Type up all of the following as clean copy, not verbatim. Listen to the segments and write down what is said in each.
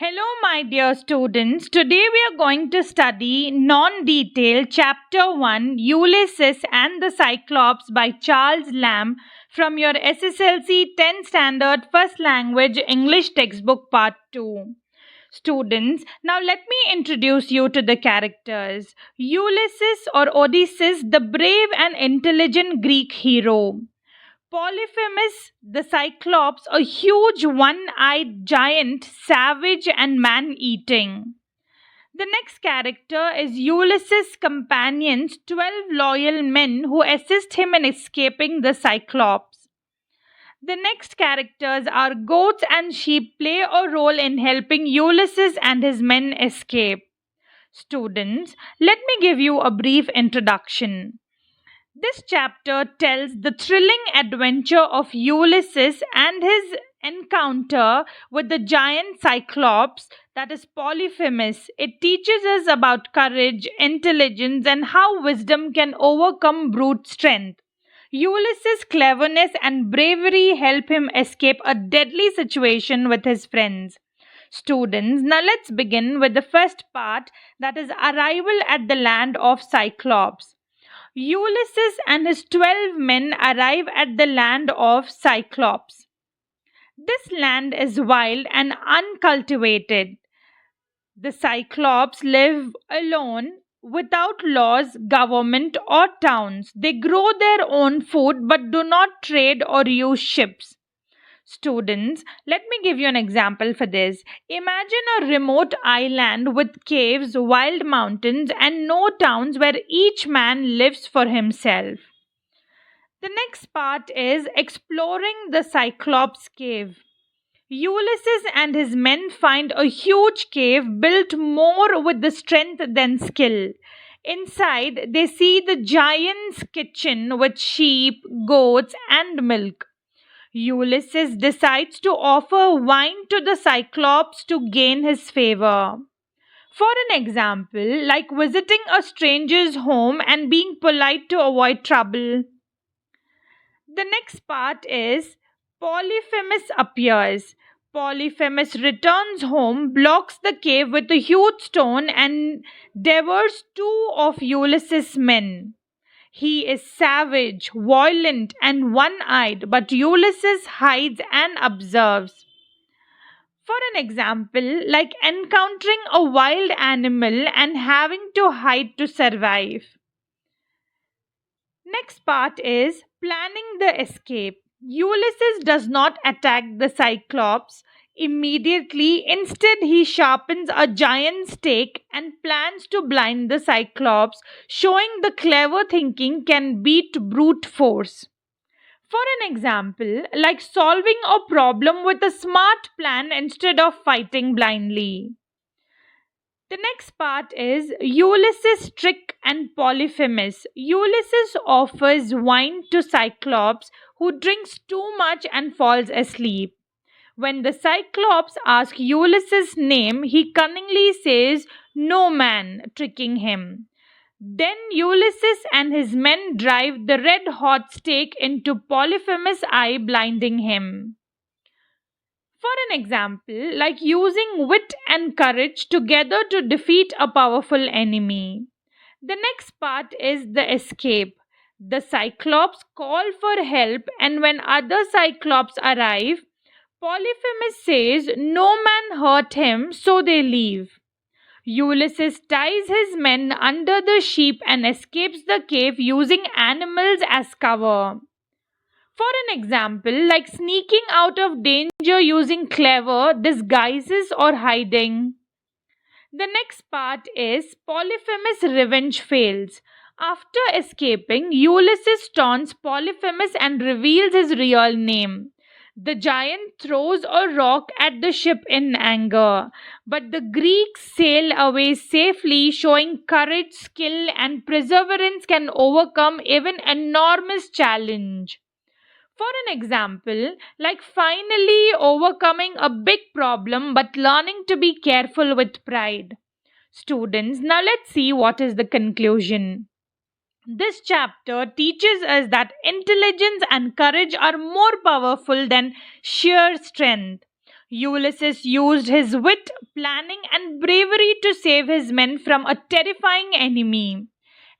Hello, my dear students. Today we are going to study non detailed Chapter 1 Ulysses and the Cyclops by Charles Lamb from your SSLC 10th Standard First Language English Textbook Part 2. Students, now let me introduce you to the characters. Ulysses or Odysseus, the brave and intelligent Greek hero. Polyphemus, the cyclops, a huge one eyed giant, savage and man eating. The next character is Ulysses' companions, 12 loyal men who assist him in escaping the cyclops. The next characters are goats and sheep play a role in helping Ulysses and his men escape. Students, let me give you a brief introduction. This chapter tells the thrilling adventure of Ulysses and his encounter with the giant cyclops, that is Polyphemus. It teaches us about courage, intelligence, and how wisdom can overcome brute strength. Ulysses' cleverness and bravery help him escape a deadly situation with his friends. Students, now let's begin with the first part, that is arrival at the land of Cyclops. Ulysses and his 12 men arrive at the land of Cyclops. This land is wild and uncultivated. The Cyclops live alone without laws, government, or towns. They grow their own food but do not trade or use ships. Students, let me give you an example for this. Imagine a remote island with caves, wild mountains, and no towns where each man lives for himself. The next part is exploring the Cyclops cave. Ulysses and his men find a huge cave built more with the strength than skill. Inside, they see the giant's kitchen with sheep, goats, and milk. Ulysses decides to offer wine to the Cyclops to gain his favor. For an example, like visiting a stranger's home and being polite to avoid trouble. The next part is Polyphemus appears. Polyphemus returns home, blocks the cave with a huge stone, and devours two of Ulysses' men. He is savage, violent, and one eyed, but Ulysses hides and observes. For an example, like encountering a wild animal and having to hide to survive. Next part is planning the escape. Ulysses does not attack the Cyclops immediately. Instead, he sharpens a giant stake and plans to blind the Cyclops, showing the clever thinking can beat brute force. For an example, like solving a problem with a smart plan instead of fighting blindly. The next part is Ulysses' trick and Polyphemus. Ulysses offers wine to Cyclops, who drinks too much and falls asleep. When the Cyclops asks Ulysses' name, he cunningly says, "No man," tricking him. Then Ulysses and his men drive the red hot stake into Polyphemus' eye, blinding him. For an example, like using wit and courage together to defeat a powerful enemy. The next part is the escape. The Cyclops call for help, and when other Cyclops arrive, Polyphemus says no man hurt him, so they leave. Ulysses ties his men under the sheep and escapes the cave using animals as cover. For an example, like sneaking out of danger using clever disguises or hiding. The next part is Polyphemus' revenge fails. After escaping, Ulysses taunts Polyphemus and reveals his real name. The giant throws a rock at the ship in anger, but the Greeks sail away safely, showing courage, skill, and perseverance can overcome even enormous challenge. For an example, like finally overcoming a big problem but learning to be careful with pride. Students, now let's see what is the conclusion. This chapter teaches us that intelligence and courage are more powerful than sheer strength. Ulysses used his wit, planning, and bravery to save his men from a terrifying enemy.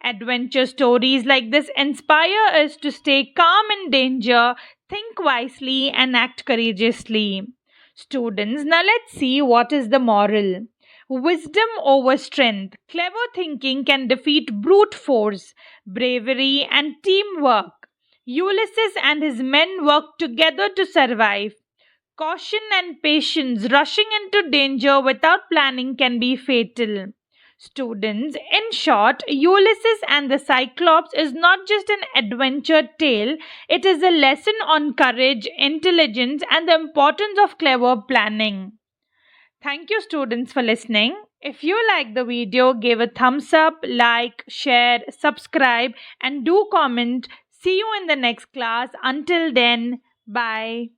Adventure stories like this inspire us to stay calm in danger, think wisely, and act courageously. Students, now let's see what is the moral. Wisdom over strength. Clever thinking can defeat brute force, bravery, and teamwork. Ulysses and his men worked together to survive. Caution and patience, rushing into danger without planning can be fatal. Students, in short, Ulysses and the Cyclops is not just an adventure tale, it is a lesson on courage, intelligence, and the importance of clever planning. Thank you, students, for listening. If you like the video, give a thumbs up, like, share, subscribe, and do comment. See you in the next class. Until then, bye.